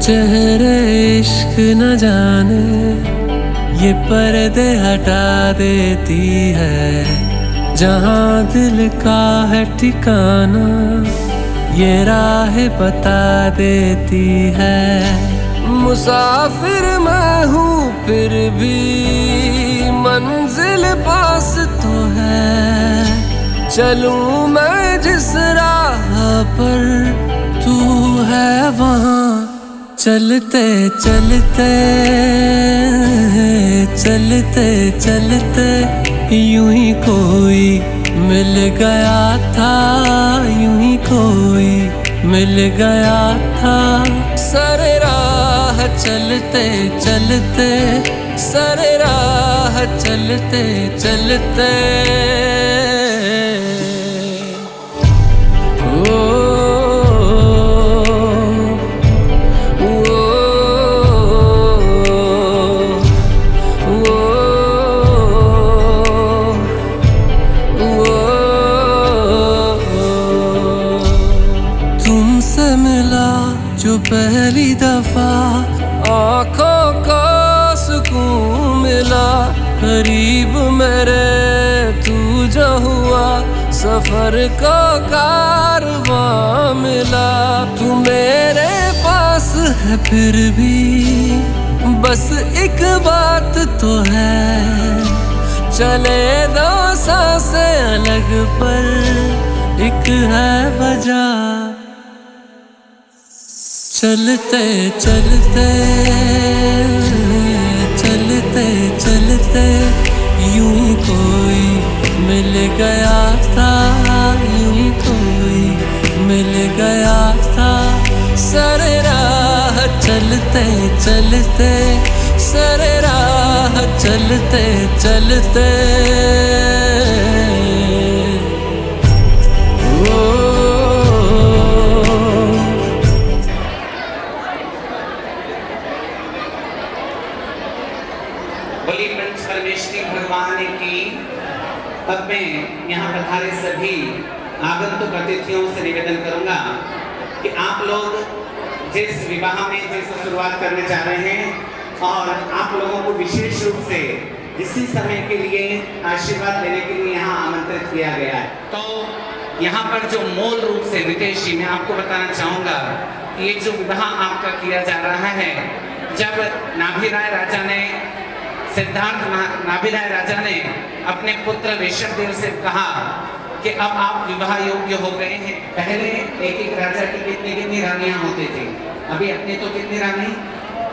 चेहरे इश्क न जाने ये पर्दे हटा देती है। जहाँ दिल का है ठिकाना ये राह बता देती है। मुसाफिर मैं हूँ फिर भी मंजिल पास तो है। चलूँ मैं जिस राह पर तू है वहाँ चलते चलते चलते चलते यूं ही कोई मिल गया था, यूं ही कोई मिल गया था। सर राह चलते चलते सर राह चलते चलते जो पहली दफा आँखों को सुकून मिला। करीब मेरे तू जो हुआ सफर को कारवां मिला। तू मेरे पास है फिर भी बस एक बात तो है। चले दो सांसें अलग पर एक है वजह। चलते चलते चलते चलते यूं ही कोई मिल गया था, यूं ही कोई मिल गया था। सर राह चलते चलते सर राह चलते चलते भगवान की। अब मैं यहाँ पधारे सभी आगंतुक अतिथियों से निवेदन करूंगा कि आप लोग जिस विवाह में जैसे शुरुआत करने जा रहे हैं और आप लोगों को विशेष रूप से इसी समय के लिए आशीर्वाद देने के लिए यहाँ आमंत्रित किया गया है। तो यहाँ पर जो मूल रूप से रितेश जी मैं आपको बताना चाहूँगा कि ये जो विवाह आपका किया जा रहा है, जब नाभिराय राजा ने सिद्धार्थ नाभिराय राजा ने अपने पुत्र ऋषभदेव से कहा कि अब आप विवाह योग्य हो गए हैं। पहले एक एक राजा की कितनी कितनी रानियां होती थी, अभी अपने तो कितनी रानी,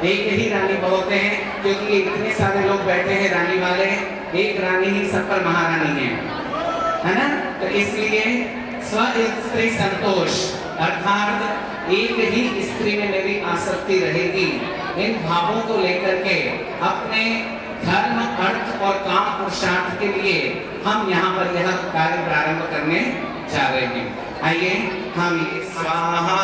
एक ही रानी बहुत हैं, क्योंकि इतने सारे लोग बैठे हैं रानी वाले, एक रानी ही सब पर महारानी है ना। तो इसलिए स्व स्त्री संतोष अर्थात एक ही स्त्री में मेरी आसक्ति रहेगी, इन भावों को लेकर के अपने धर्म अर्थ और काम पुरुषार्थ के लिए हम यहाँ पर यह कार्य प्रारंभ करने जा रहे हैं। आइए हम स्वाहा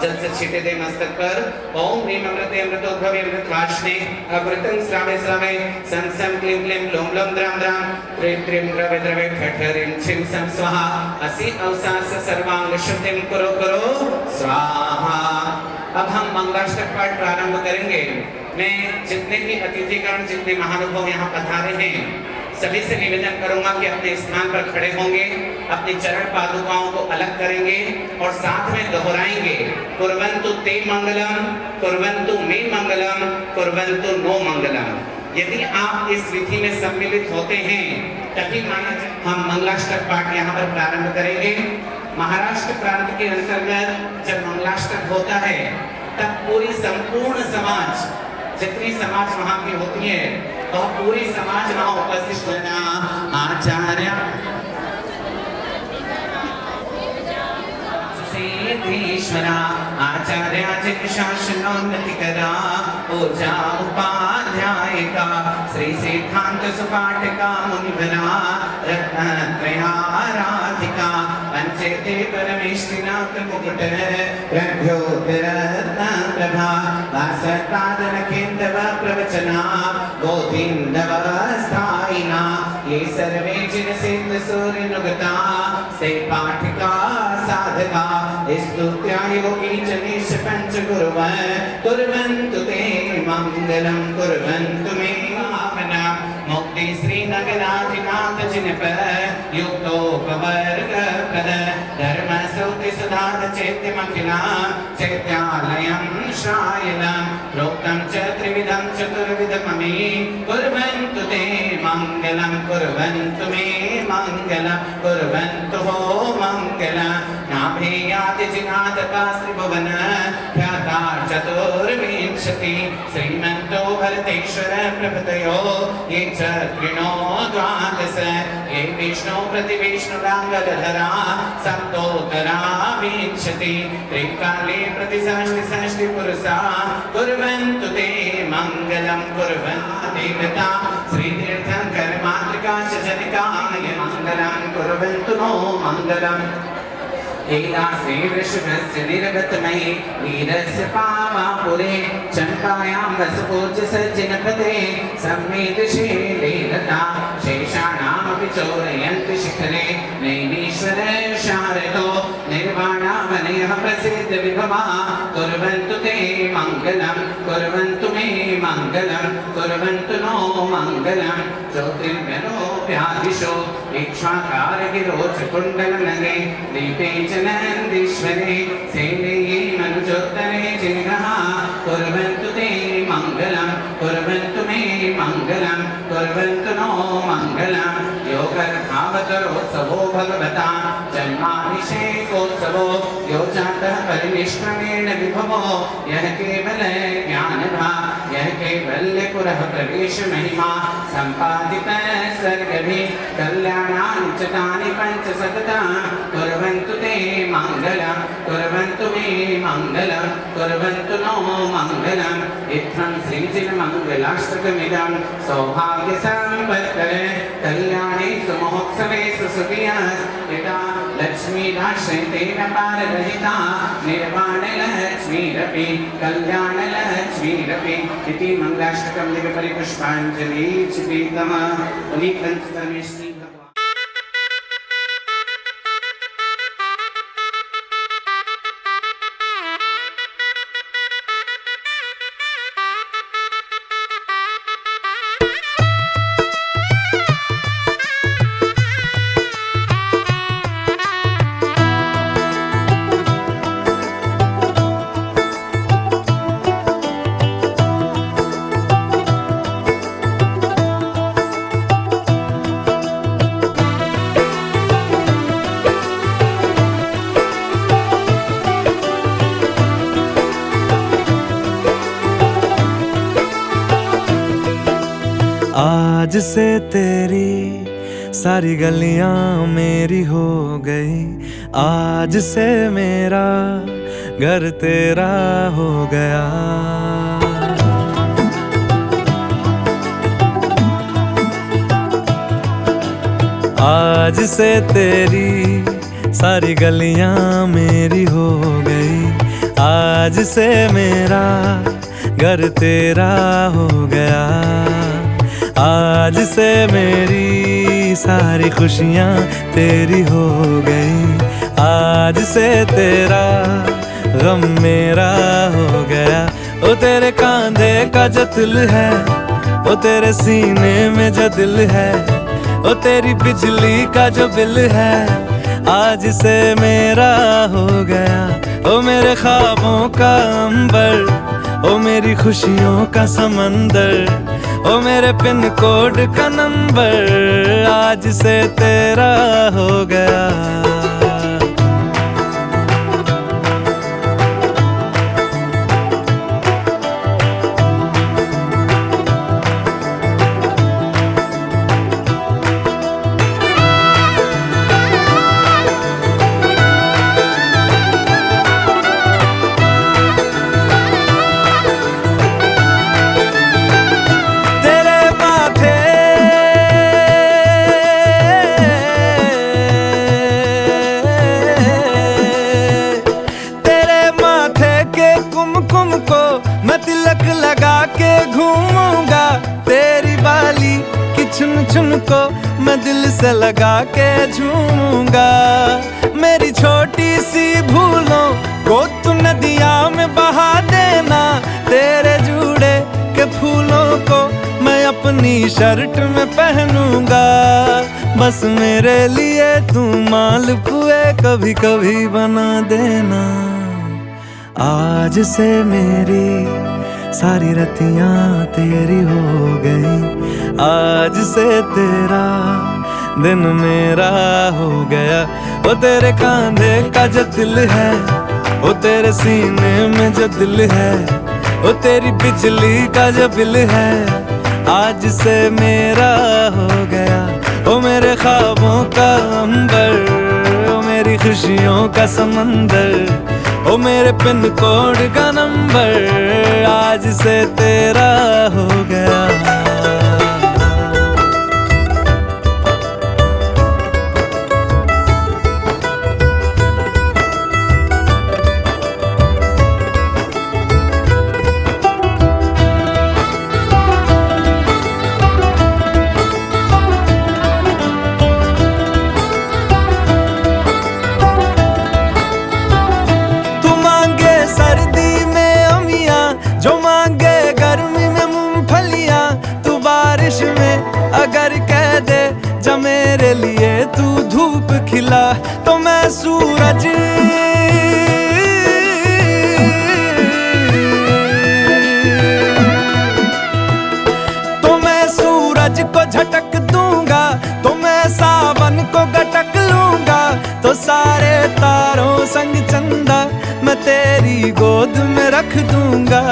जल से छींटे दे मस्तक पर। ओम ह्रीं अमृते अमृतोद्भवे अमृतवासिने अमृतं स्रावे स्रावे सं सं क्लीं क्लीं लों लों द्रां द्रां क्रीं क्रीं द्रवे द्रवे फट् ह्रीं छिं सं स्वाहा असि अवसास सर्वांग शुद्धिं कुरु कुरु स्वाहा। अब हम मंगलाष्टक पाठ प्रारंभ करेंगे। मैं जितने भी अतिथिगण जितने महानुभाव यहाँ पधारे हैं सभी से निवेदन करूंगा कि अपने स्थान पर खड़े होंगे, अपनी चरण पादुकाओं को अलग करेंगे और साथ में दोहराएंगे कुर्वन्तु ते मंगलम कुर्वन्तु मे मंगलम कुर्वन्तु नो मंगलम। यदि आप इस विधि में सम्मिलित होते हैं तभी हम मंगलाष्टक पाठ यहाँ पर प्रारंभ करेंगे। महाराष्ट्र प्रांत के अंतर्गत जब मंगलाष्टक होता है तब पूरी संपूर्ण समाज, जितनी समाज वहाँ की होती है तो पूरी समाज वहाँ उपस्थित होना। आचार्य सिद्धेश्वरा आचार्य शासनोन्नति करा पूजा उपाध्यायिका श्री सिद्धांत सुपाठिका मुनिवरा रत्नत्रयाराधिका पंचेते परमेष्टिनाथ मुकुट प्रभ्योत्तरत्न प्रभा वासतादन केन्दव प्रवचना गोविन्दव स्थायिना ये सर्वे जिन सिद्ध सुर नुगता से पाठिका साधका स्तुत्या योगी जनेश पंच कुर्वन्तु ते मंगलम कुर्वन्तु मे कामना मुक्ति श्री नगराधिनाथ जिन पर युक्तोपवर्ग प्रद धर्म सूति सुधार चैत्यमखिला चैत्यालयं श्रायणं प्रोक्तं च त्रिविधं चतुर्विधमपि कुर्वन्तु ते मंगलं कुर्वन्तु मे मंगलं कुर्वन्तु हो मंगलं नाभेयाति जिनादका श्रीभुवन ख्याता चतुर्विंशति श्रीमन्तो भरतेश्वर प्रभृतयो ये च त्रिणो द्वादश ये विष्णु प्रतिविष्णुराङ्गलधरा सप्तोत्तरा विंशति त्रिकाले प्रतिषष्टि षष्टि पुरुषा कुर्वन्तु ते मंगलं कुर्वन्तु देवता श्रीतीर्थंकर मातृका शजनिकाय मंगलं कुर्वन्तु नो मंगलम् एदासे वृषभस्य निर्गतमये वीरस्य पावापुरे चम्पायां वसपूज्य सज्जनपदे सम्मेदशीले लता शेषाणामपि चोरयन्ति शिखरे नैनीश्वर शारदो निर्वाणावनयः प्रसिद्ध विभवा कुर्वन्तु ते मंगलं कुर्वन्तु मे मंगलं कुर्वन्तु नो मंगलं ज्योतिर्गणोऽप्यादिशो इक्ष्वाकारगिरोचकुण्डलनगे दीपे नन्दीश्वरे सेनये मनुजोत्तरे जिनः कुर्वन्तु ते मंगलं कुर्वन्तु मे मंगलं कुर्वन्तु नो मंगलं योगर्भावतरोत्सवो भगवता जन्माभिषेकोत्सवो यो जातः परिनिष्क्रमेण विभवो यः केवल ज्ञानभा यः कैवल्यपुरः प्रवेश महिमा सम्पादितः सर्गभिः कल्याणानि च तानि पञ्चशतता कुर्वन्तु ते मंगलं कुर्वन्तु मे मंगलं कुर्वन्तु नो मंगलं इत्थं श्रीजिनमङ्गलाष्टकमिदं सौभाग्यसम्पत्करे कल्याणे सुमहोत्सवे सुखियस्थिता लक्ष्मीदाश्रयतेन पाररहिता निर्वाणलक्ष्मीरपि कल्याणलक्ष्मीरपि इति मङ्गलाष्टकं दिव्यपरिपुष्पाञ्जलि चित्रितम् पुनीतञ्च श्री आज से तेरी सारी गलियां मेरी हो गई, आज से मेरा घर तेरा हो गया। आज से तेरी सारी गलियां मेरी हो गई, आज से मेरा घर तेरा हो गया। आज से मेरी सारी खुशियाँ तेरी हो गई, आज से तेरा गम मेरा हो गया। ओ तेरे कांधे का जो दिल है, ओ तेरे सीने में जो दिल है, ओ तेरी बिजली का जो बिल है, आज से मेरा हो गया। ओ मेरे ख्वाबों का अंबर, ओ मेरी खुशियों का समंदर, ओ मेरे पिन कोड का नंबर, आज से तेरा हो गया। छुन छुन को मैं दिल से लगा के झूमूंगा। मेरी छोटी सी भूलों को तू नदिया में बहा देना। तेरे जूड़े के फूलों को मैं अपनी शर्ट में पहनूंगा। बस मेरे लिए तू मालपुए कभी कभी बना देना। आज से मेरी सारी रतियां तेरी हो गई। आज से तेरा दिन मेरा हो गया। वो तेरे कांधे का जो दिल है, वो तेरे सीने में जो दिल है, वो तेरी बिजली का जो बिल है, आज से मेरा हो गया। वो मेरे ख्वाबों का अंबर, वो मेरी खुशियों का समंदर, ओ मेरे पिन कोड का नंबर, आज से तेरा हो गया। सर्दी में अमियाँ जो मांगे गर्मी में मूंगफलियाँ, तू बारिश में अगर कह दे जा मेरे लिए तू धूप खिला, तो मैं सूरज को झटक दूंगा, तो मैं सावन को गटक लूंगा, तो सारे तारों संग चंदा मैं तेरी गोद में रख दूंगा।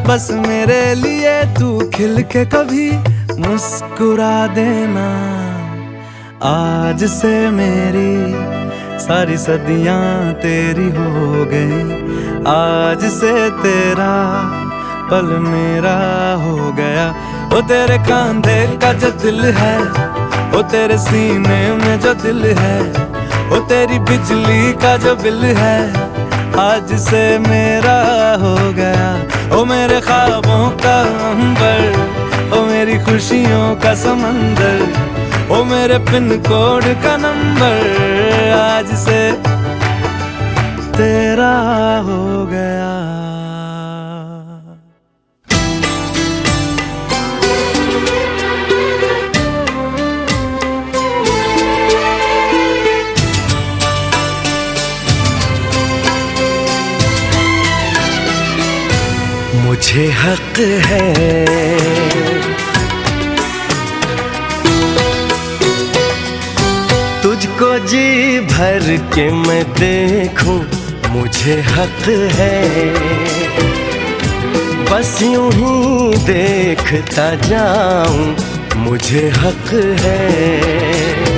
बस मेरे लिए तू खिल के कभी मुस्कुरा देना। आज से मेरी सारी सदियां तेरी हो गई। आज से तेरा पल मेरा हो गया। वो तेरे कांधे का जो दिल है, वो तेरे सीने में जो दिल है, वो तेरी बिजली का जो बिल है, आज से मेरा हो गया। ओ मेरे ख्वाबों का अंबर, ओ मेरी खुशियों का समंदर, ओ मेरे पिन कोड का नंबर, आज से तेरा हो गया। मुझे हक है तुझको जी भर के मैं देखूं, मुझे हक है बस यूं ही देखता जाऊं, मुझे हक है।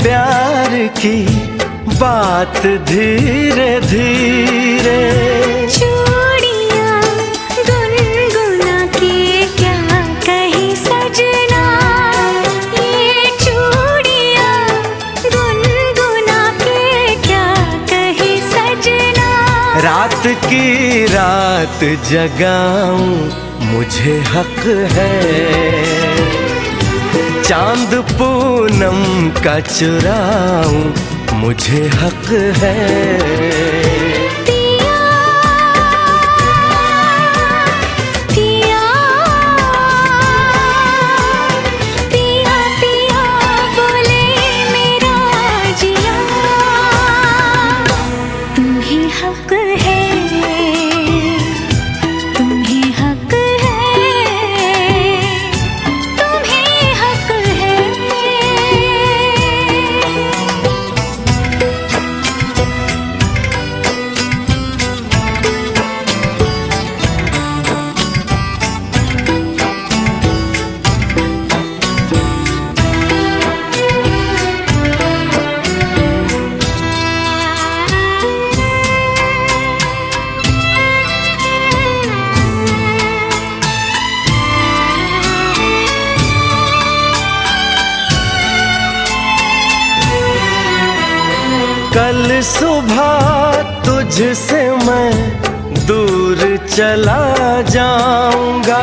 प्यार की बात धीरे धीरे, चूड़ियाँ गुनगुना के क्या कही सजना, ये चूड़ियाँ गुनगुना के क्या कही सजना। रात की रात जगाऊं, मुझे हक है चांद पूनम का चुराऊं, मुझे हक है। पिया पिया कल सुबह तुझसे मैं दूर चला जाऊंगा,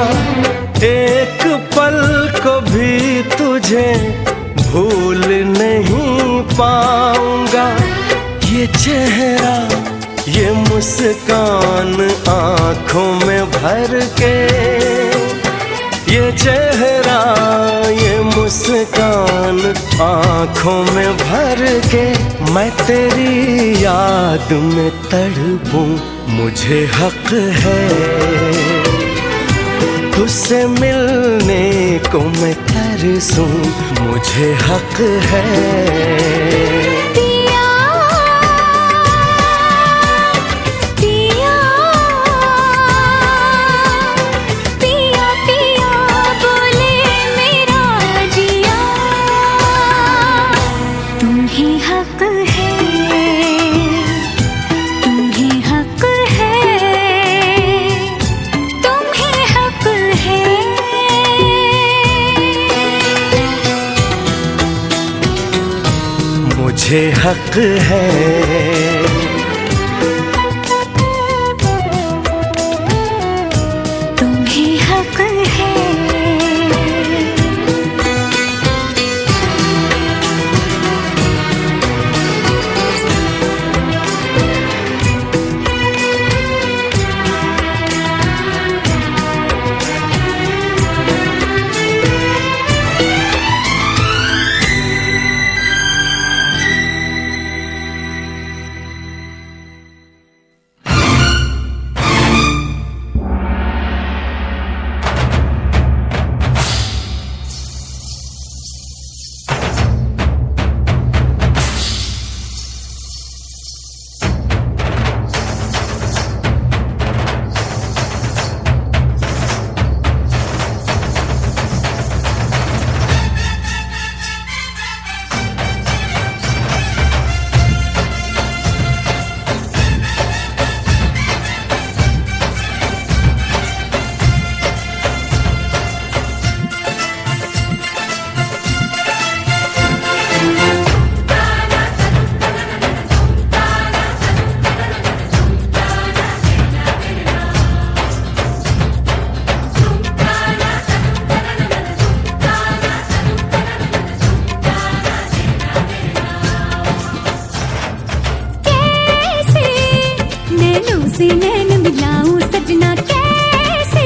एक पल को भी तुझे भूल नहीं पाऊंगा। ये चेहरा ये मुस्कान आँखों में भर के, ये चेहरा ये मुस्कान आँखों में भर के, मैं तेरी याद में तड़पूं मुझे हक है। तुझसे मिलने को मैं तरसूं मुझे हक है। मुझे हक है। तुम्हें हक है। नैन मिलाऊं सजना कैसे,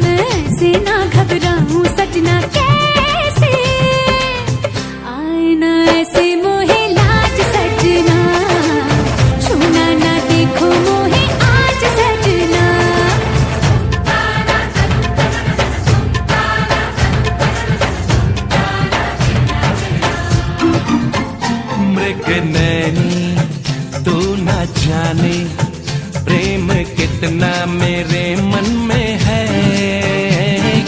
मैं ऐसे ना घबराऊं सजना कैसे, आए ना ऐसे मोहे लाज सजना, छूना ना देखो मोहे आज सजना। मृग नैनी तू ना जाने प्रेम कितना मेरे मन में है,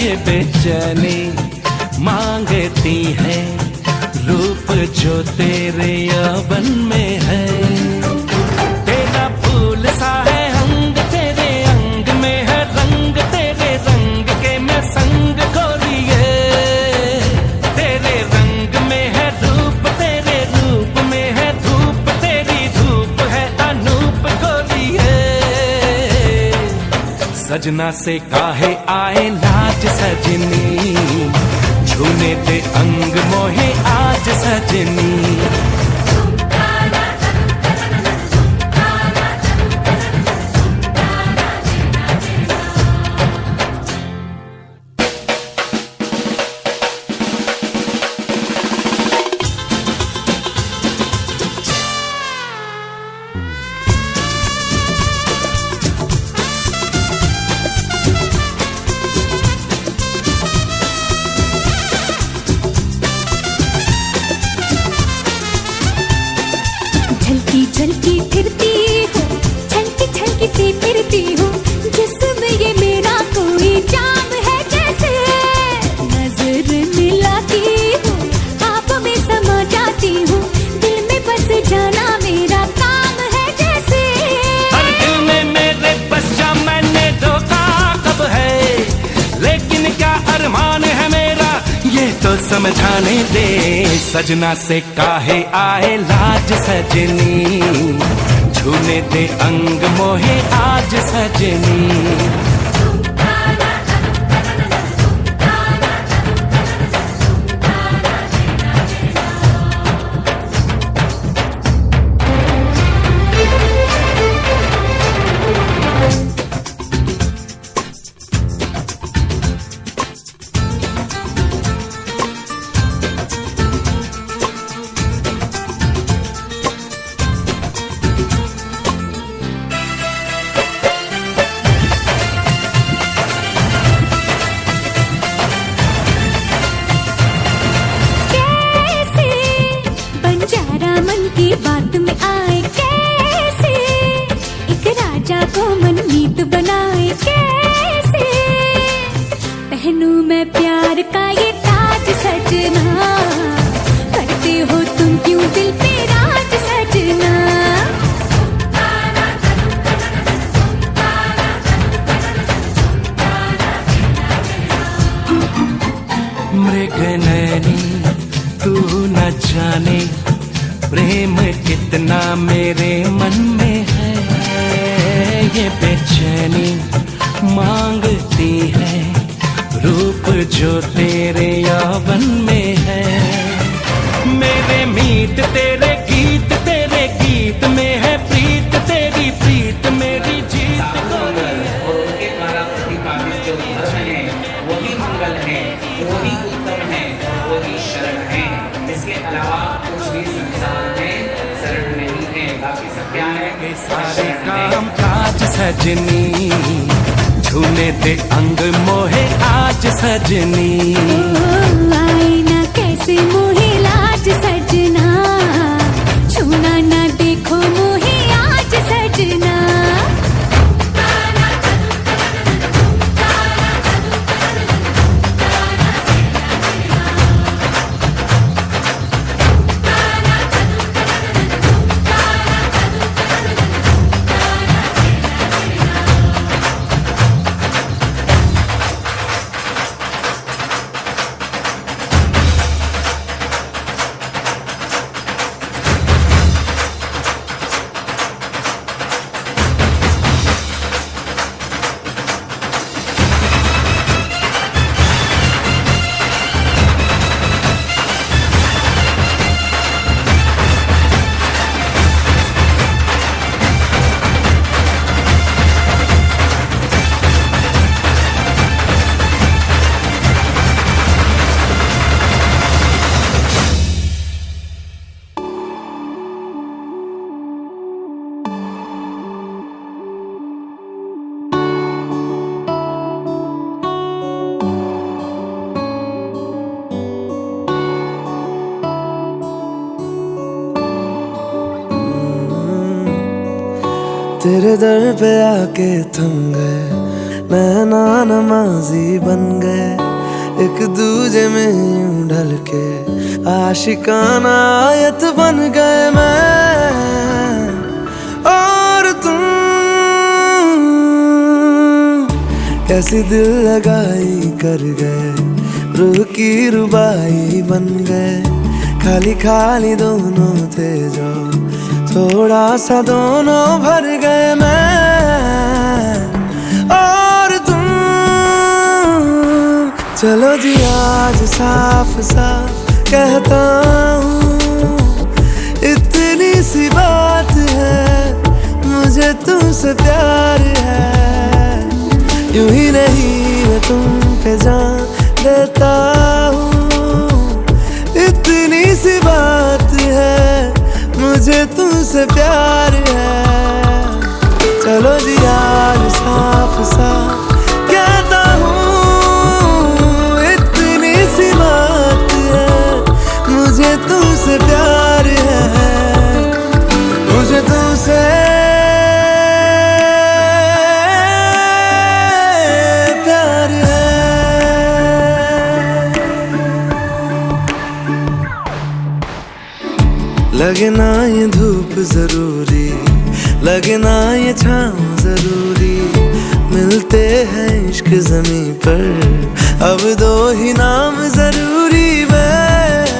ये बेचैनी मांगती है रूप जो तेरे यौवन में है। तेरा फूल सा है अंग तेरे अंग में है रंग तेरे रंग के मैं संग गोरिए, तेरे रंग में है रूप तेरे रूप में है धूप तेरी धूप है अनूप गोरिए। सजना से काहे आए लाज सजनी, छूने दे अंग मोहे आज सजनी। झलकी फिरती हूँ छलकी छलकी सी फिरती हूँ, जिसमें ये मेरा कोई जाम है जैसे, नजर मिलाती हूँ आप में समा जाती हूँ, दिल में बस जाना मेरा काम है जैसे। हर दिल में मेरे बस जा मैंने रोका कब है, लेकिन क्या अरमान है मेरा ये तो समझाने दे सजना से काहे आए लाज सजनी, छूने दे अंग मोहे आज सजनी। बात में आए कैसे, एक राजा को मनमीत बनाए कैसे, पहनूं मैं प्यार का ये ताज सजना, करते हो तुम क्यों दिल पे राज सजना। मृग नैनी तू न जाने प्रेम कितना मेरे मन में है, ये बेचैनी मांगती है रूप जो तेरे यौवन में है। मेरे मीत तेरे गीत में है प्रीत, तेरी प्रीत मेरी जीत। और उनके द्वारा प्रतिपादित जो धर्म है वही मंगल है, वही उत्तम है, वही शरण है। इसके अलावा कुछ भी संसार में शरण नहीं है, बाकी सब क्या है, सारे काम काज सजनी, छूने दे अंग मोहे आज सजनी। आए ना कैसे मोहे लाज सजना, छूना ना देखो मोहे आज सजना। तेरे दर पे आके थम गए, नैना नमाजी बन गए, एक दूजे में यूं ढल के आशिकाना आयत बन गए मैं और तुम। कैसी दिल लगाई कर गए, रूह की रुबाई बन गए, खाली खाली दोनों थे जो थोड़ा सा दोनों भर गए मैं और तुम। चलो जी आज साफ साफ कहता हूँ, इतनी सी बात है, मुझे तुमसे प्यार है। यूं ही नहीं मैं तुम पे जान देता हूँ, इतनी सी बात है, मुझे तुमसे प्यार है। चलो जी आज साफ साफ कहता हूँ, इतनी सी बात है, मुझे तुमसे प्यार है, मुझे तुमसे प्यार है। लगे ना ये धूप जरूरी, लगे ना ये छाँव जरूरी, मिलते हैं इश्क ज़मीं पर अब दो ही नाम जरूरी। मैं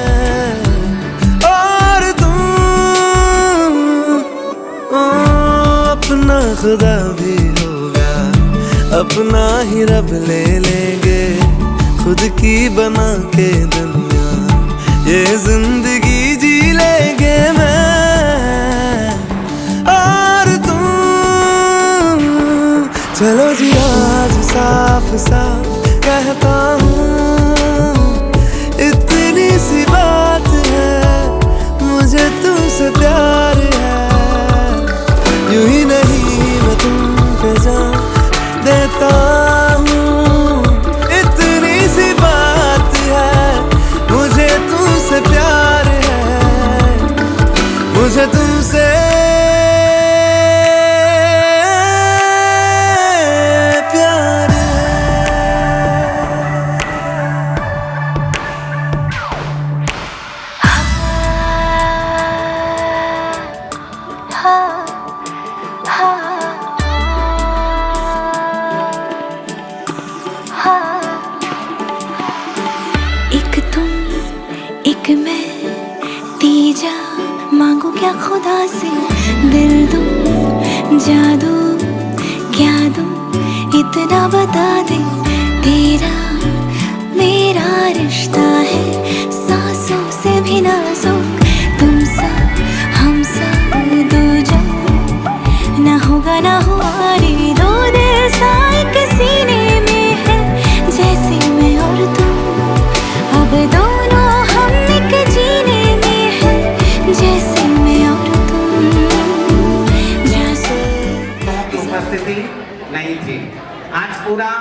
खुदा भी होगा, अपना ही रब ले लेंगे, खुद की बना के दुनिया ये जिंदगी जी लेंगे मैं और तुम। चलो जी आज साफ साफ कहता हूँ, इतनी सी बात है, मुझे तुमसे प्यार है। यूं ही नहीं मैं तुम पे जान देता हूँ, इतनी सी बात है, मुझे तुमसे प्यार है, मुझे तुमसे प्यार है। एक तुम एक मैं, तीजा मांगू क्या खुदा से, दिल दूं जादू क्या दूं इतना बता दे, तेरा मेरा रिश्ता है सांसों से भी नाजुक, तुम सा हम सा दो जो ना होगा ना हुआ रे, दो दिल सा एक सीने में है, जैसे मैं और तुम अब दोनों हम एक जीने में है, जैसे मैं और तुम जैसे। की उपस्थिति नहीं थी। आज पूरा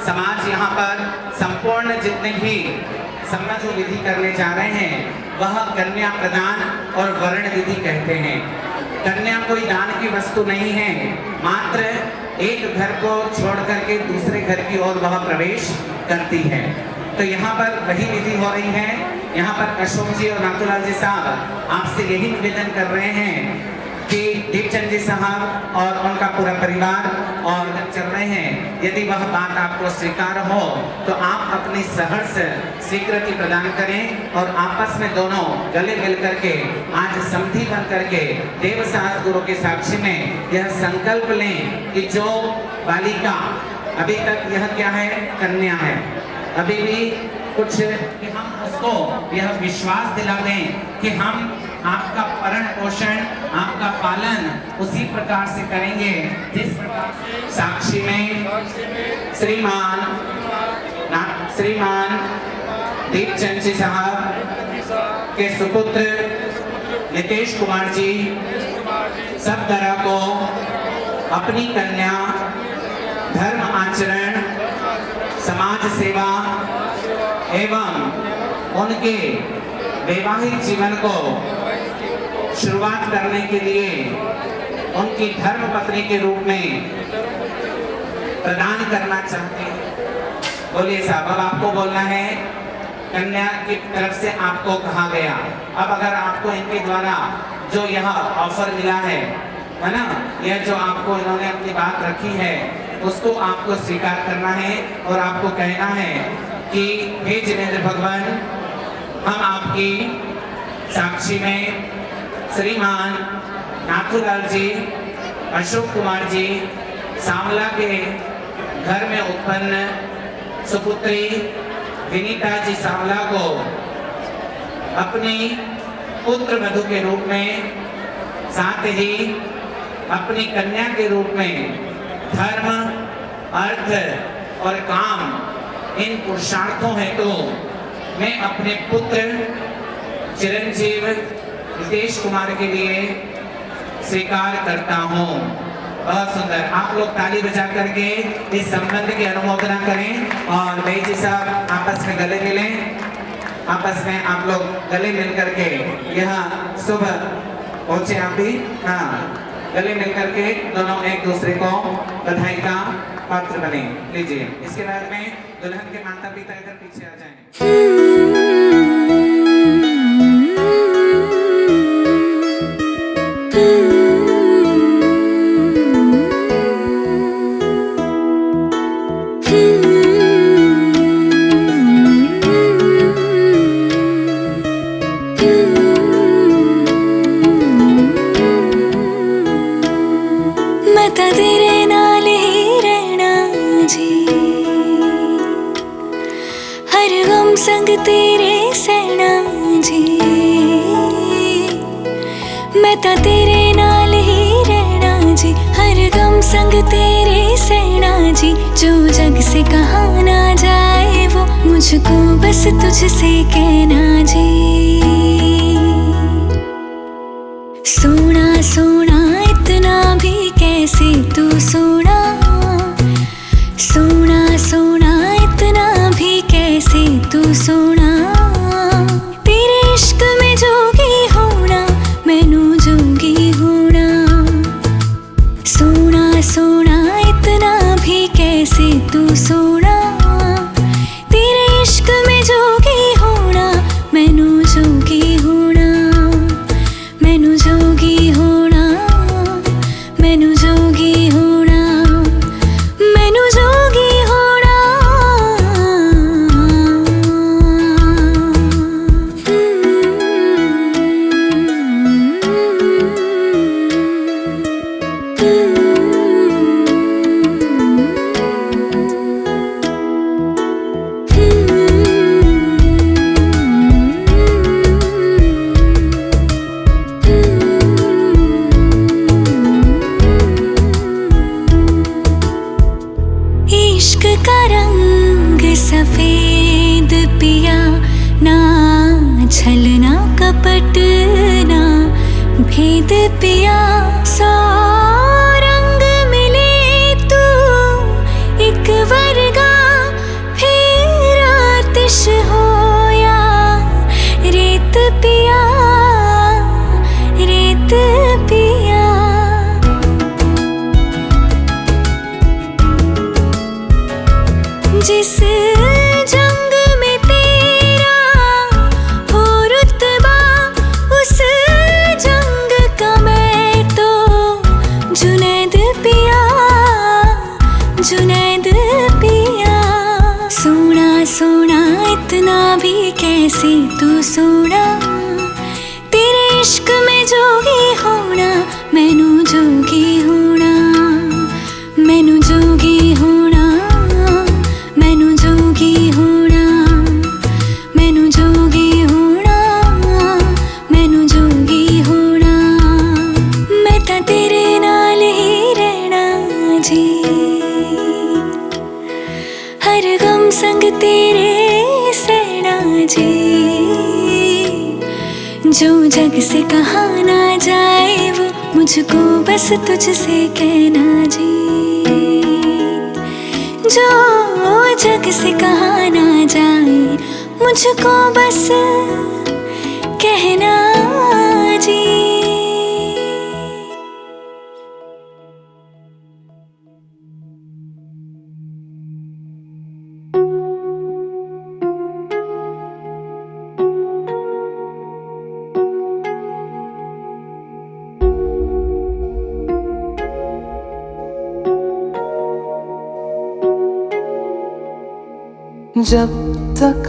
समाज यहाँ पर संपूर्ण जितने भी सम्मत विधि करने जा रहे हैं वह कन्या प्रदान और वर्ण विधि कहते हैं। कन्या कोई दान की वस्तु नहीं है, मात्र एक घर को छोड़ करके दूसरे घर की ओर वह प्रवेश करती है। तो यहाँ पर वही विधि हो रही है। यहाँ पर अशोक जी और नाथूलाल जी साहब आपसे यही निवेदन कर रहे हैं कि दीपचंद जी साहब और उनका पूरा परिवार और चल रहे हैं, यदि वह बात आपको स्वीकार हो तो आप अपनी सहर्ष स्वीकृति प्रदान करें और आपस में दोनों गले मिल करके आज संधि बन करके देव साहस गुरु के साक्षी में यह संकल्प लें कि जो बालिका अभी तक यह क्या है, कन्या है, अभी भी कुछ कि हम उसको यह विश्वास दिला दें कि हम आपका भरण पोषण, आपका पालन उसी प्रकार से करेंगे जिस प्रकार से साक्षी में श्रीमान दीपचंद जी साहब के सुपुत्र नितेश कुमार जी सब तरह को अपनी कन्या धर्म आचरण, समाज सेवा एवं उनके वैवाहिक जीवन को शुरुआत करने के लिए उनकी धर्म पत्नी के रूप में प्रदान करना चाहते हैं। बोलिए साहब, अब आपको बोलना है। कन्या की तरफ से आपको कहा गया, अब अगर आपको इनके द्वारा जो यह ऑफर मिला है ना, यह जो आपको इन्होंने अपनी बात रखी है उसको आपको स्वीकार करना है और आपको कहना है कि हे जिनेंद्र भगवान, हम आपकी साक्षी में श्रीमान नाथूलाल जी, अशोक कुमार जी सांवला के घर में उत्पन्न सुपुत्री विनीता जी सांवला को अपनी पुत्र वधू के रूप में, साथ ही अपनी कन्या के रूप में धर्म, अर्थ और काम इन पुरुषार्थों हेतु मैं अपने पुत्र चिरंजीव नितेश कुमार के लिए स्वीकार करता हूँ। बहुत सुंदर, आप लोग ताली बजा करके इस संबंध की अनुमोदना करें और भाई जी साहब आपस में गले मिलें। आपस में आप लोग गले मिल करके यह शुभ पहुंचे, आप भी हाँ गले मिल करके दोनों एक दूसरे को बधाई का पात्र बने। लीजिए, इसके बाद में दुल्हन के माता पिता इधर पीछे आ जाएं। मैं तेरे जी। हर गम संग तेरे सहना जी, मैं ता तेरे नाल ही रहना जी। हर गम संग तेरे सहना जी, जो जग से कहा ना जाए वो मुझको बस तुझसे कहना जी। सोना सोना इतना भी कैसे तू सोना, सोना सोना इतना भी कैसे तू सोना। तेरे इश्क में जोगी होना, मैनू जोगी होना। सोना सोना इतना भी कैसे तू सोना, तेरे इश्क में जोगी होना, मैनू जोगी होना। मैनू जोगी होना, मैनू जोगी होना, मैनू जोगी होना। इश्क का रंग सफेद पिया, ना छलना कपट ना भेद पिया। सौ रंग मिले तू एक वर्गा, फिर आतिश होया रेत पिया, रेत पिया। जिस जंग में तेरा हो रुतबा, उस जंग का मैं तो जुनैद पिया, जुनैद पिया। सोना सोना इतना भी कैसे तू सोना, तेरे इश्क में जोगी होना, मैनू जोगी होना। मैनू जोगी होना, मैनू जोगी होना, मैनू जोगी होना, मैनू जोगी होना। मैं ता तेरे नाल ही रहना जी, हर गम संग तेरे सहना जी। जो जग से कहा ना जाए वो मुझको बस तुझसे कहना जी। जो जग से कहा ना जाए मुझको बस कहना जी। जब तक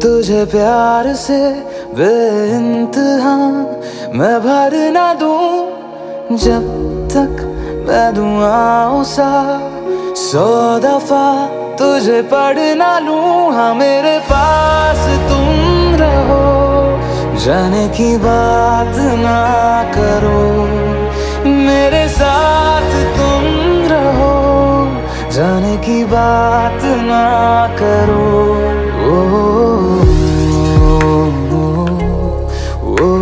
तुझे प्यार से बेइंतहा मैं भर ना दूं, जब तक मैं दुआओं सा 100 दफा तुझे पढ़ ना लूं। हाँ मेरे पास तुम रहो, जाने की बात ना करो। मेरे साथ तुम रहो, जाने की बात ना करो। ओ, ओ, ओ,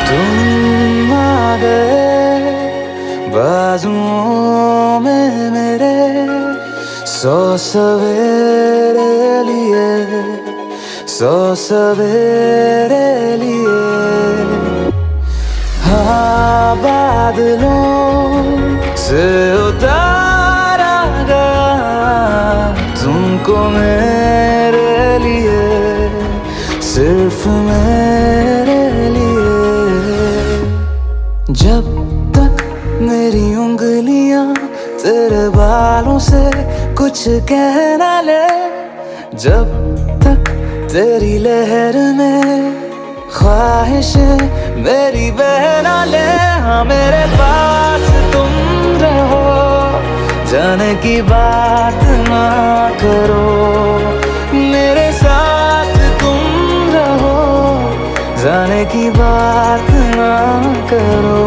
तुम आ गए बाजुओं में मेरे, 100 सवेरे लिए, 100 सवेरे लिए। हाँ बादलों से उतारा गया तुमको मेरे जब तक मेरी उंगलियां तेरे बालों से कुछ कह ना ले, जब तक तेरी लहर में ख्वाहिशें मेरी बह ना ले। हाँ मेरे पास तुम रहो, जाने की बात ना करो, मेरे साथ तुम रहो, जाने की बात ना करो।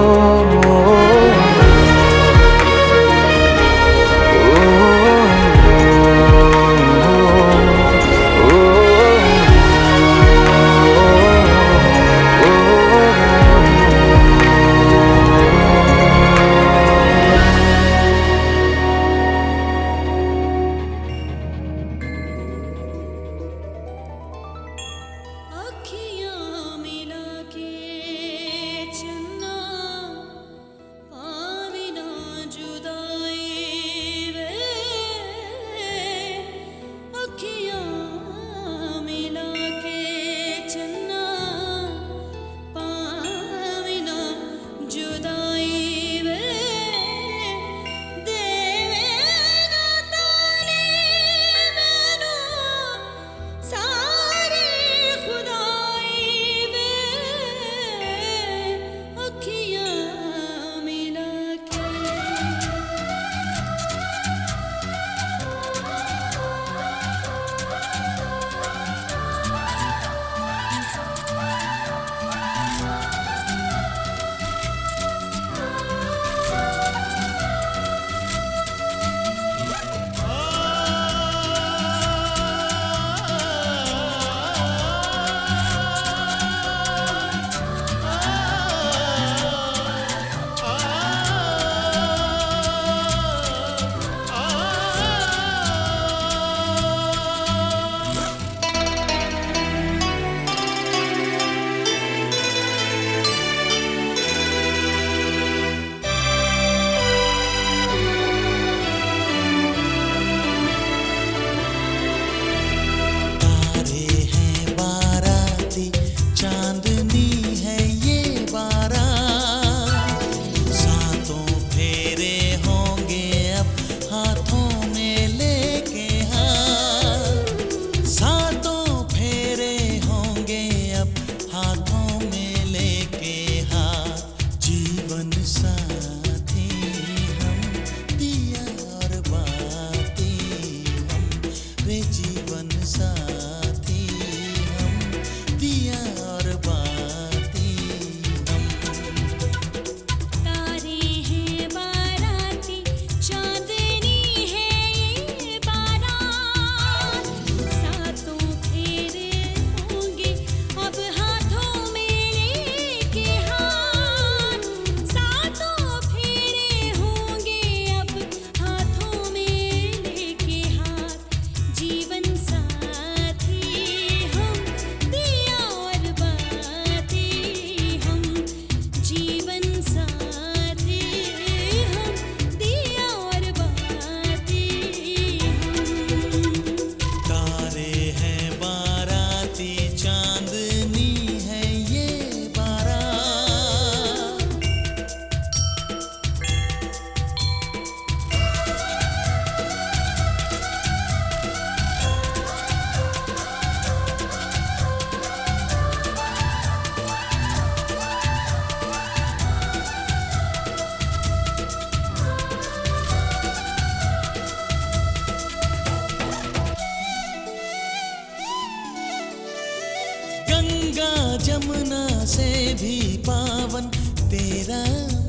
जमुना से भी पावन तेरा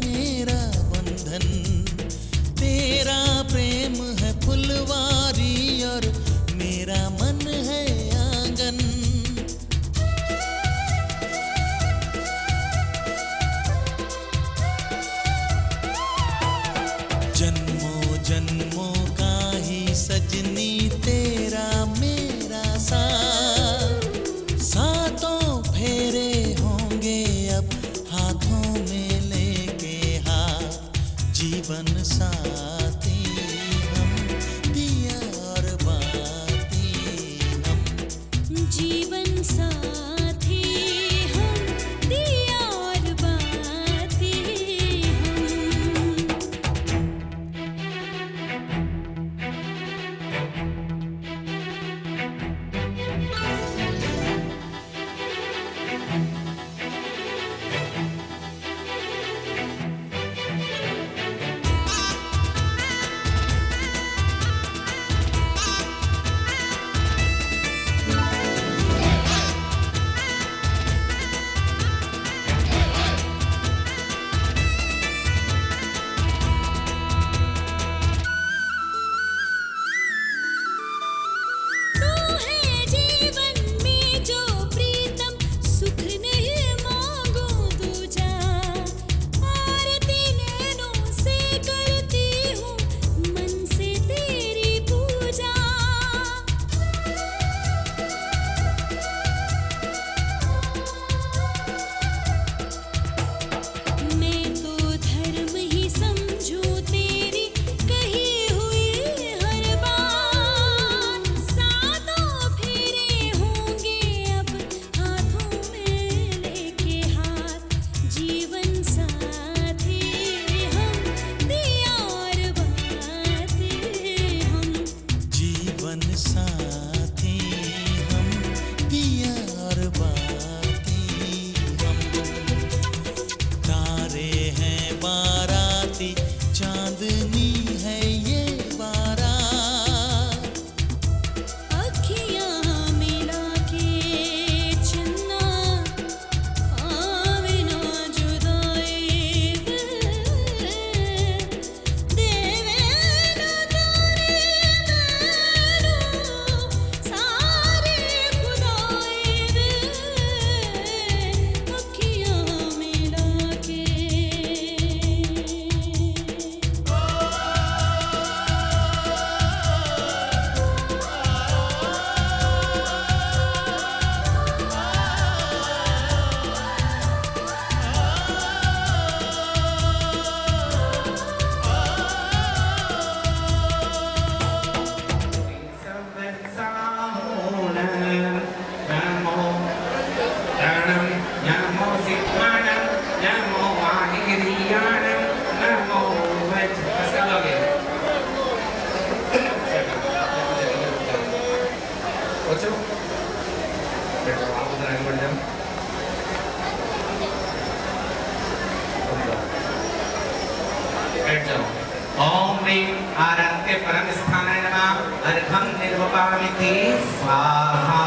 मेरा बंधन, तेरा प्रेम है फुलवारी और मेरा मन है आंगन। जन्मों जन्मों का ही सजनी तेरा मेरा साथ, सातों फेरे होंगे अब हाथों में लेके हाथ, जीवन साथी हम दिया और बाती हम, जीवन साथी हम दिया और बाती बैठ जाओ। ओम ह्रीं आराध्य परम स्थानाय नमः अर्घं निर्वपामिति स्वाहा।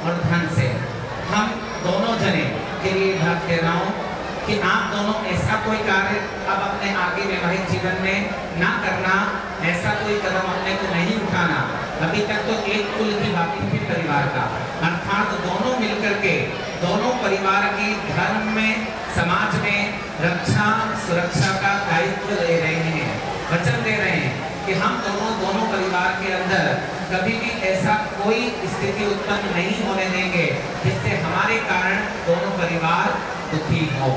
और ध्यान से हम दोनों जने के लिए बात कह रहा हूँ कि आप दोनों ऐसा कोई कार्य अब अपने आगे वैवाहिक जीवन में ना करना, ऐसा कोई कदम अपने को नहीं उठाना। अभी तक तो एक कुल की बातें थी परिवार का, अर्थात दोनों मिलकर के दोनों परिवार की धर्म में, समाज में रक्षा सुरक्षा का दायित्व ले रहे हैं, वचन दे रहे हैं कि हम दोनों परिवार के अंदर कभी भी ऐसा कोई स्थिति उत्पन्न नहीं होने देंगे जिससे हमारे कारण दोनों परिवार दुखी हो।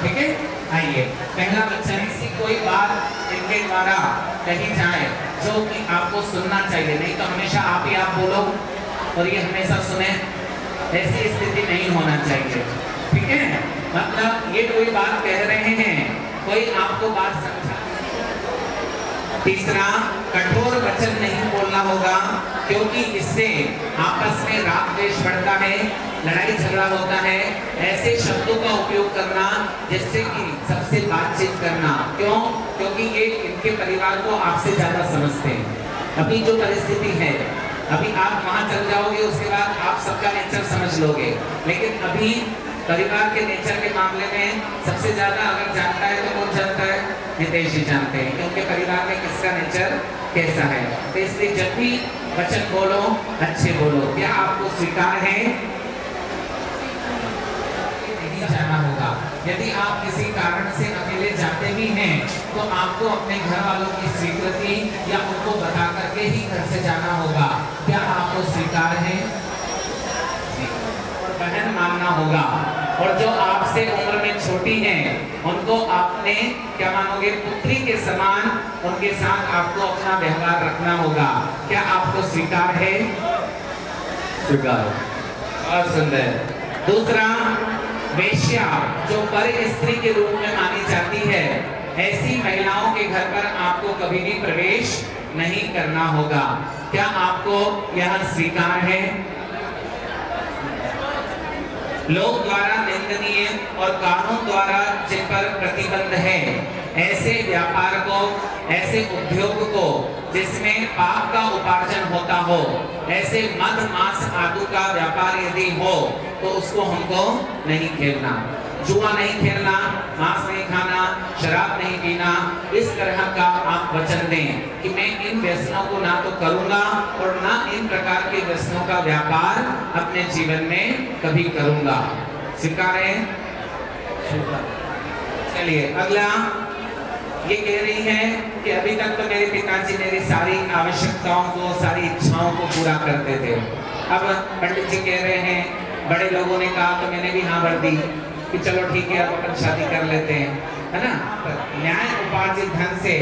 ठीक है, आइए पहला वचन, ऐसी कोई बात इनके द्वारा कही जाए जो कि आपको सुनना चाहिए, नहीं तो हमेशा आप ही आप बोलो और ये हमेशा सुने, ऐसी स्थिति नहीं होना चाहिए। ठीक है, मतलब ये कोई बात कह रहे हैं, कोई आपको बात समझा। तीसरा, कठोर वचन नहीं बोलना होगा क्योंकि इससे आपस में राग द्वेष बढ़ता है, लड़ाई झगड़ा होता है। ऐसे शब्दों का उपयोग करना जिससे कि सबसे बातचीत करना, क्यों? क्योंकि ये इनके परिवार को आपसे ज्यादा समझते हैं। अभी जो परिस्थिति है, अभी आप वहां चल जाओगे, उसके बाद आप सबका नेचर समझ लोगे, लेकिन अभी परिवार के नेचर के मामले में सबसे ज्यादा अगर जानता है तो कौन जानता है? हितेश जी जानते हैं कि उनके परिवार में किसका नेचर कैसा है। तो इसलिए जब भी वचन बोलो अच्छे बोलो। क्या आपको स्वीकार है? नहीं जाना होगा। यदि आप किसी कारण से अकेले जाते भी हैं तो आपको अपने घर वालों की स्वीकृति या उनको बता करके ही घर से जाना होगा। क्या आपको स्वीकार है? बहन मानना होगा। और जो आपसे उम्र में छोटी हैं उनको आपने क्या मानोगे? पुत्री के समान उनके साथ आपको अपना व्यवहार रखना होगा। क्या आपको स्वीकार है? स्वीकार। और सुंदर। दूसरा, वेश्या जो पर स्त्री के रूप में मानी जाती है, ऐसी महिलाओं के घर पर आपको कभी भी प्रवेश नहीं करना होगा। क्या आपको यह स्वीकार है? लोक द्वारा निंदनीय और कानून द्वारा जिन पर प्रतिबंध है, ऐसे व्यापार को, ऐसे उद्योग को जिसमें पाप का उपार्जन होता हो, ऐसे मद मांस आदि का व्यापार यदि हो तो उसको हमको नहीं खेलना। जुआ नहीं खेलना, मांस नहीं खाना, शराब नहीं पीना। इस तरह का आप वचन दें कि मैं इन व्यसनों को ना तो करूंगा और ना इन प्रकार के व्यसनों का व्यापार अपने जीवन में कभी करूंगा। स्वीकार है? चलिए अगला, ये कह रही है कि अभी तक तो मेरे पिताजी मेरी सारी आवश्यकताओं को, सारी इच्छाओं को पूरा करते थे। अब पंडित जी कह रहे हैं, बड़े लोगों ने कहा तो मैंने भी हाँ भर दी कि चलो ठीक है अब अपन शादी कर लेते हैं, है ना। न्याय उपार्जित धन से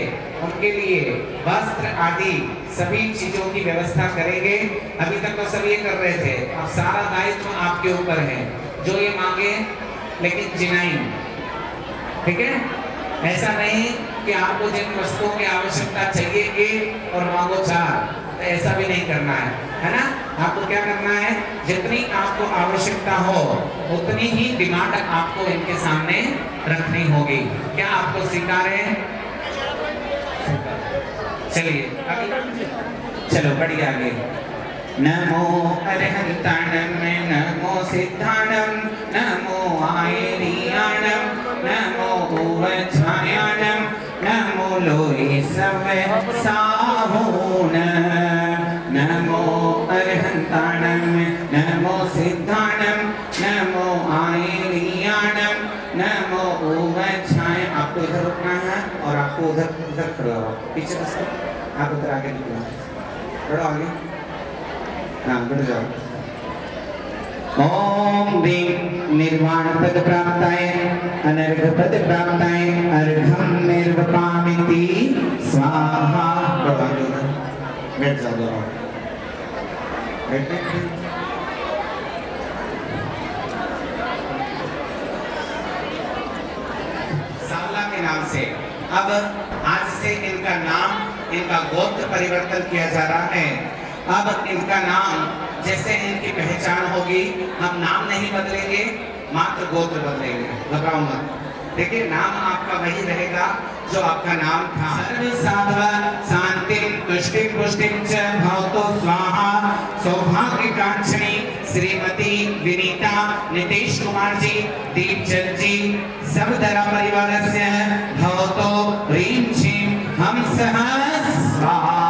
उनके लिए वस्त्र आदि सभी चीजों की व्यवस्था करेंगे। अभी तक तो सब ये कर रहे थे, अब सारा दायित्व आपके ऊपर है। जो ये मांगे लेकिन जिनाई, ठीक है। ऐसा नहीं कि आपको जिन वस्तुओं की आवश्यकता चाहिए 1 और मांगो 4, तो ऐसा भी नहीं करना है ना। आपको क्या करना है? जितनी आपको आवश्यकता हो उतनी ही डिमांड आपको इनके सामने रखनी होगी। क्या आपको स्वीकार है? चलिए चलो बढ़िया आगे। नमो अरहंताणम, नमो सिद्धाणम, नमो आयरियाणम, नमो उवच्छायाणम, नमो लोहे सवे साहून। नमो अरहंताणम, नमो सिद्धाणम, नमो आयरियाणम, नमो उवच्छाय। आपको इधर रुकना है और आपको उधर उधर खड़ा हो, पीछे उसको आप उधर आगे निकलो, खड़ा आगे, हाँ बढ़ जाओ। ओम ह्रीं निर्वाण पद प्राप्ताय अनर्घ पद प्राप्ताय अर्घं निर्वपामिति स्वाहा। बैठ जाओ दोनों, सावला के नाम से अब आज से इनका नाम, इनका गोत्र परिवर्तन किया जा रहा है। अब इनका नाम जैसे इनकी पहचान होगी, हम नाम नहीं बदलेंगे, मात्र गोत्र बदलेंगे। घबराओ मत, देखिए नाम आपका वही रहेगा जो आपका नाम था। सर्व साधवा शांतिं तुष्टिं पुष्टिं च भवतु स्वाहा। सौभाग्य कांक्षणी श्रीमती विनीता नीतीश कुमार जी, दीपचंद जी, सब दरा परिवारस्य भवतु ह्रीं श्रीं हंसः स्वाहा।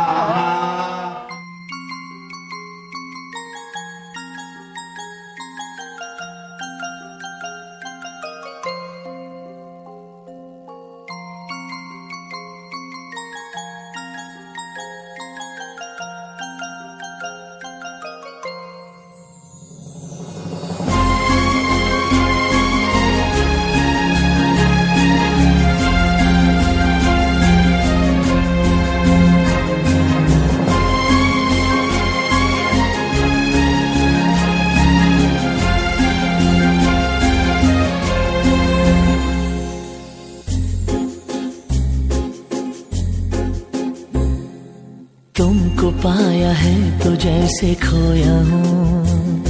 तुमको पाया है तो जैसे खोया हूँ,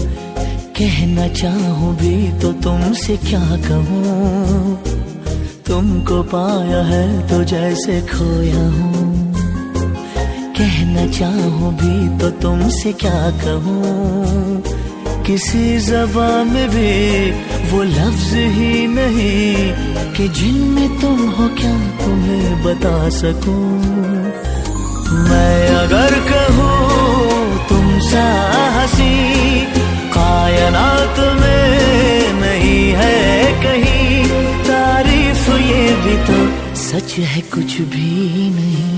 कहना चाहूँ भी तो तुमसे क्या कहूँ। तुमको पाया है तो जैसे खोया हूँ, कहना चाहूँ भी तो तुमसे क्या कहूँ। किसी ज़बान में भी वो लफ्ज़ ही नहीं कि जिनमें तुम हो क्या तुम्हें बता सकूँ। मैं अगर कहूँ तुम सा हंसी कायनात में नहीं है कहीं, तारीफ ये भी तो सच है कुछ भी नहीं।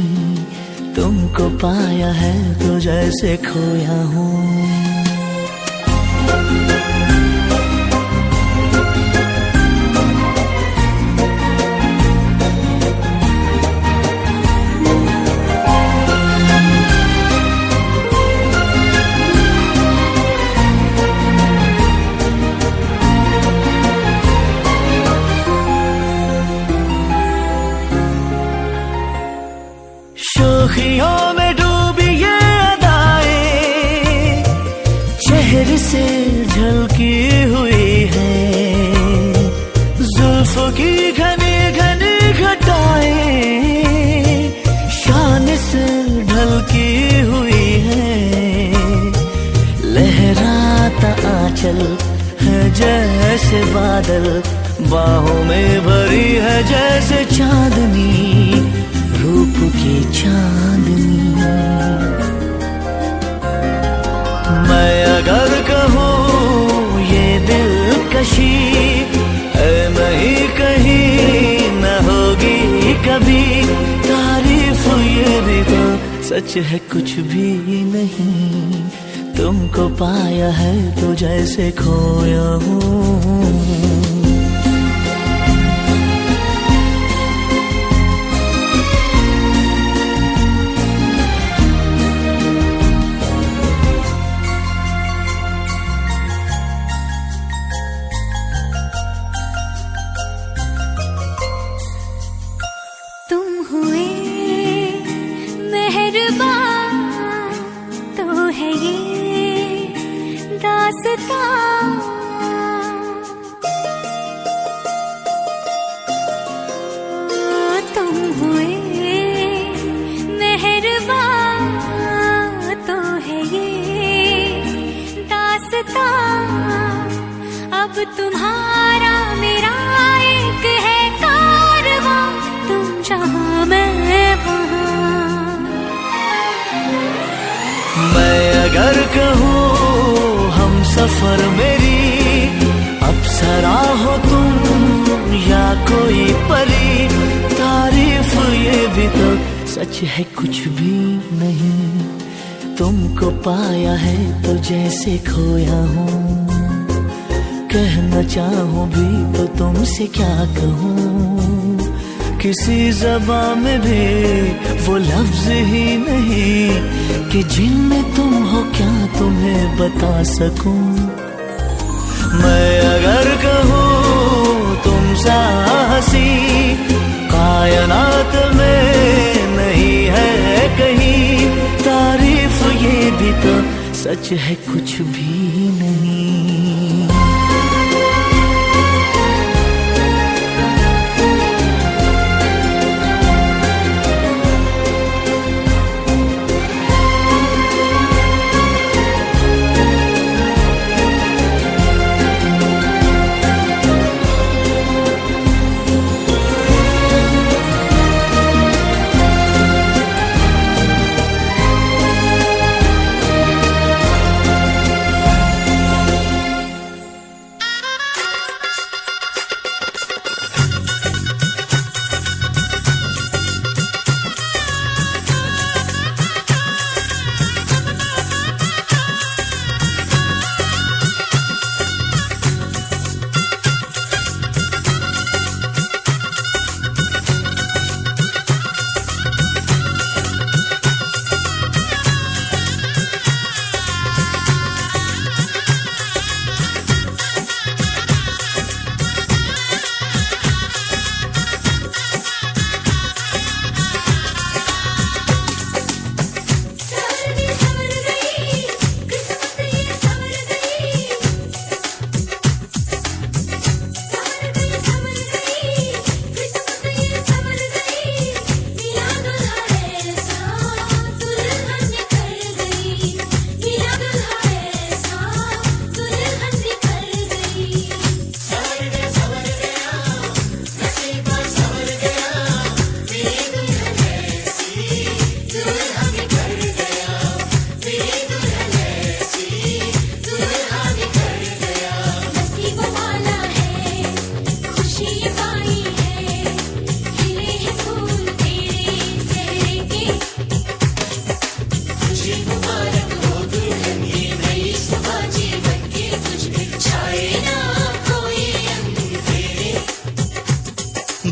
तुमको पाया है तो जैसे खोया हूँ। शोखियों में डूबी ये अदाएं चेहरे से झलकी हुई है, जुल्फों की घनी घनी घटाएं शान से ढलकी हुई है। लहराता आंचल है जैसे बादल, बाहों में भरी है जैसे चांदनी, रूप की चांदनी। मैं अगर कहूँ ये दिलकशी है नहीं कहीं न होगी कभी, तारीफ ये भी तो सच है कुछ भी नहीं। तुमको पाया है तो जैसे खोया हूँ। तुम हुए मेहरबान तो है ये दास्तां, अब तुम्हारा मेरा एक है कारवां, तुम जहां मैं वहां। मैं अगर कहूँ हम सफर मेरी अप्सरा हो तुम या कोई परी, तारीफ ये भी तो सच है कुछ भी नहीं। तुमको पाया है तो जैसे खोया हूँ, कहना चाहूँ भी तो तुमसे क्या कहूँ। किसी ज़बान में भी वो लफ्ज़ ही नहीं कि जिनमें तुम हो क्या तुम्हें बता सकूं। मैं अगर कहूँ तुम सा हंसी कायनात में नहीं है कहीं, तारीफ ये भी तो सच है कुछ भी नहीं।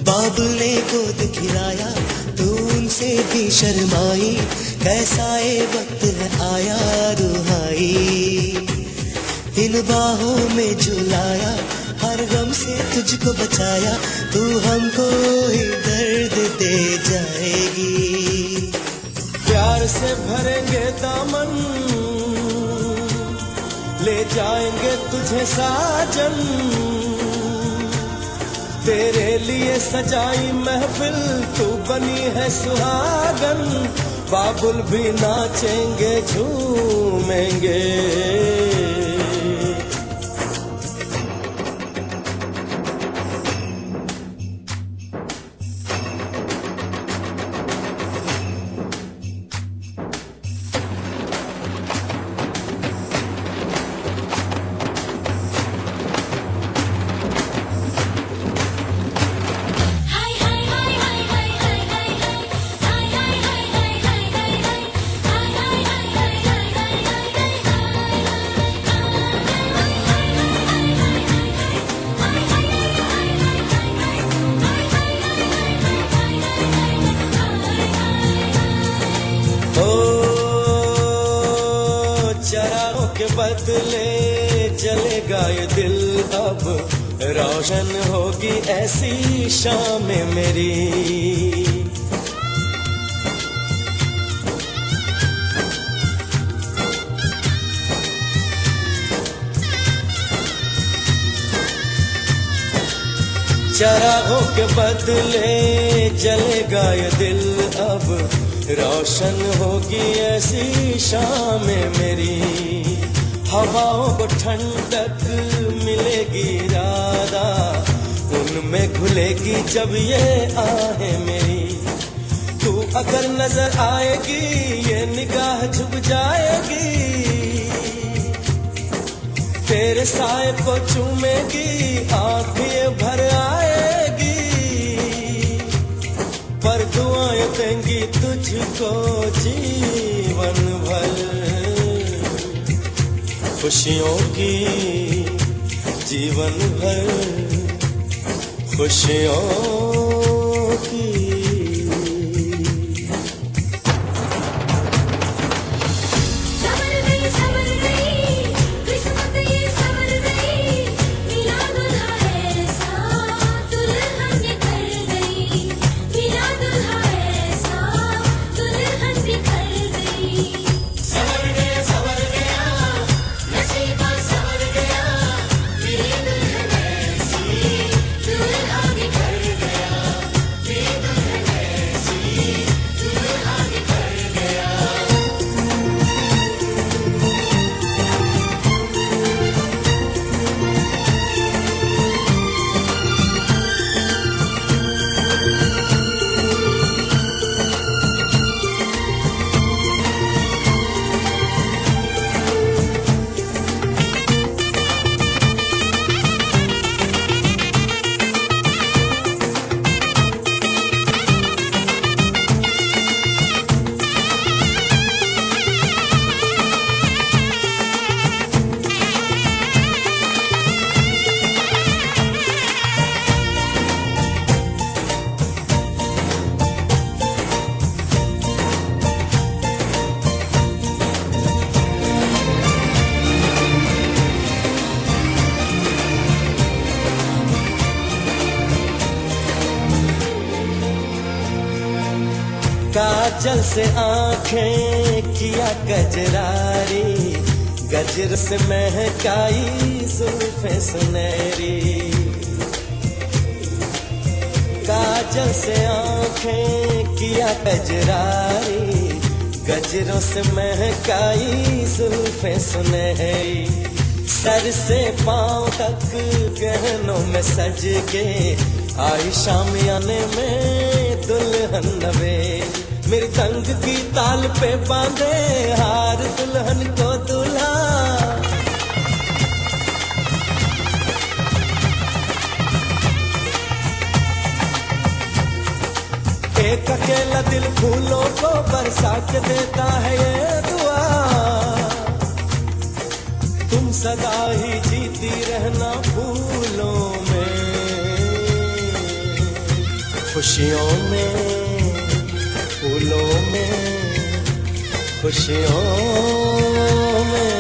बाबुल ने गोद खिलाया तू उनसे भी शर्माई, कैसा ये वक्त है आया रुहाई। इन बाहों में झुलाया हर गम से तुझको बचाया, तू हमको ही दर्द दे जाएगी। प्यार से भरेंगे दामन, ले जाएंगे तुझे साजन, तेरे लिए सजाई महफिल तू बनी है सुहागन। बाबुल भी नाचेंगे झूमेंगे। चरागों के बदले जलेगा ये दिल, अब रोशन होगी ऐसी शाम मेरी। चरागों के बदले जलेगा ये दिल, अब रोशन होगी ऐसी शाम मेरी। हवाओं को ठंडक मिलेगी राधा, उनमें घुलेगी जब ये आहें मेरी। तू अगर नजर आएगी ये निगाह झुक जाएगी, तेरे साए को चूमेगी आंखें भर आएगी। पर दुआएं देंगी तुझको जीवन भर, खुशियों की जीवन भर, खुशियों की। काजल से आंखें किया कजरारी, गजर से महकाई जुल्फे सुनहरी। काजल से आंखें किया कजरारी, गजरों से महकाई जुल्फे सुनहरी। सर से पांव तक गहनों में सज के आई शामियाने में दुल्हन नवेद। मेरी तंग की ताल पे बांधे हार दुल्हन को दूल्हा। एक अकेला दिल फूलों को बरसा के देता है ये दुआ, तुम सदा ही जीती रहना फूलों में, खुशियों में, फूलों में, खुशियों में।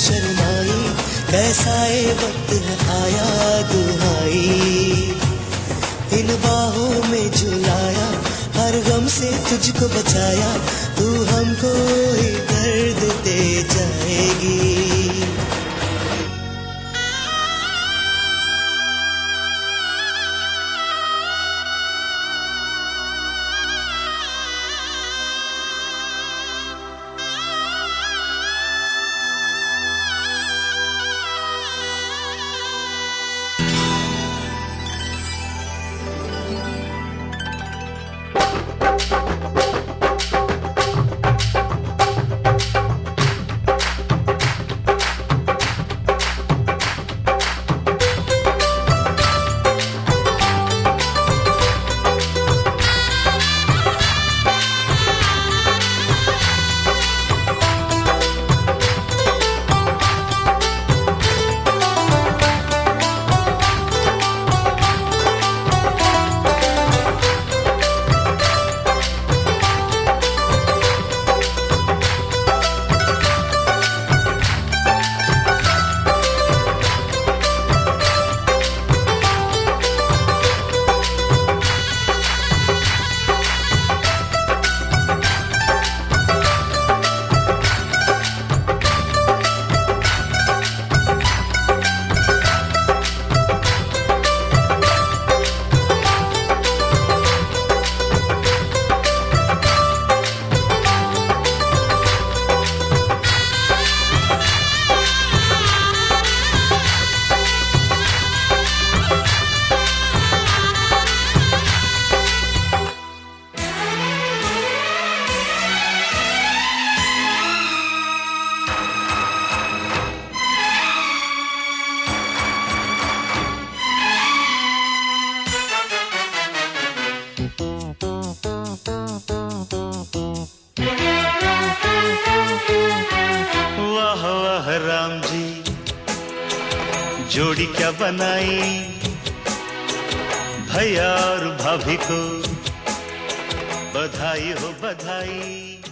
शर्माई कैसा ये वक्त है आया दुहाई, इन बाहों में झुलाया हर गम से तुझको बचाया, तू हमको ही दर्द दे जाएगी। राम जी जोड़ी क्या बनाई, भैया और भाभी को बधाई हो बधाई।